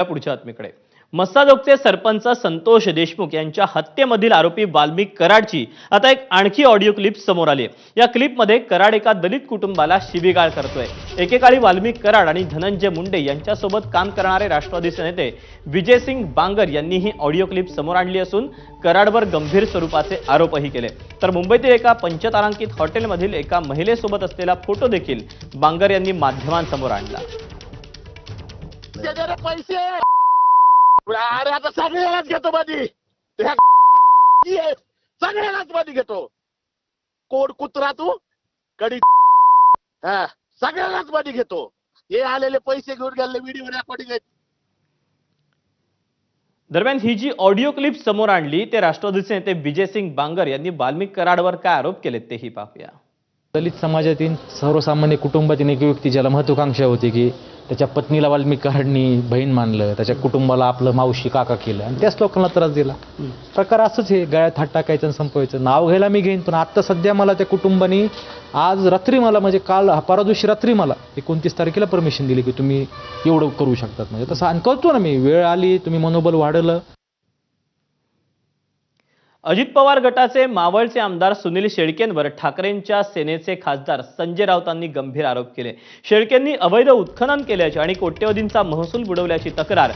पुढच्या बातमीकडे मस्साजोगचे सरपंच संतोष देशमुख यांच्या हत्येमधील आरोपी वाल्मिक कराडची आता एक आणखी ऑडिओ क्लिप समोर आली आहे। या क्लिपमध्ये कराड एका दलित कुटुंबाला शिवीगाळ करतोय। एकेकाळी वाल्मिक कराड आणि धनंजय मुंडे यांच्यासोबत काम करणारे राष्ट्रवादीचे नेते विजयसिंग बांगर यांनी ही ऑडिओ क्लिप समोर आणली असून कराडवर गंभीर स्वरूपाचे आरोपही केले। तर मुंबईतील एका पंचतारांकित हॉटेलमधील एका महिलेसोबत असलेला फोटो देखील बांगर यांनी माध्यमांसमोर आणला। पैसे अरे आता सगळ्यालाच घेतो मध्ये सगळ्यालाच मध्ये घेतो। कोड कुत्रा तू कडी हा सगळ्यालाच मध्ये घेतो। हे आलेले पैसे घेऊन गेले व्हिडिओ रेकॉर्डिंग आहेत। दरम्यान ही जी ऑडिओ क्लिप समोर आणली ते राष्ट्रवादीचे नेते विजयसिंग बांगर यांनी वाल्मिक कराडवर काय आरोप केलेत तेही पाहूया। दलित समाजातील सर्वसामान्य कुटुंबातील एक व्यक्ती ज्याला महत्वाकांक्षा होती की त्याच्या पत्नीला वाल्मिक कराडनी बहीण मानलं, त्याच्या कुटुंबाला आपलं मावशी काका केलं आणि त्याच लोकांना त्रास दिला। प्रकार असंच आहे, गळ्यात हात टाकायचं आणि संपवायचं। नाव घ्यायला मी घेईन, पण आता सध्या मला त्या कुटुंबानी आज रात्री मला म्हणजे काल परवा दिवशी रात्री मला 29 तारखेला परमिशन दिली की तुम्ही एवढं करू शकतात। म्हणजे तसं आणि करतो ना मी, वेळ आली तुम्ही मनोबल वाढलं। अजित पवार गटाचे मावळचे आमदार सुनील शेळकेंवर ठाकरेंच्या सेनेचे खासदार संजय राऊतांनी गंभीर आरोप केले। शेळकेंनी अवैध उत्खनन केल्याची आणि कोट्यवधींचा महसूल बुडवल्याची तक्रार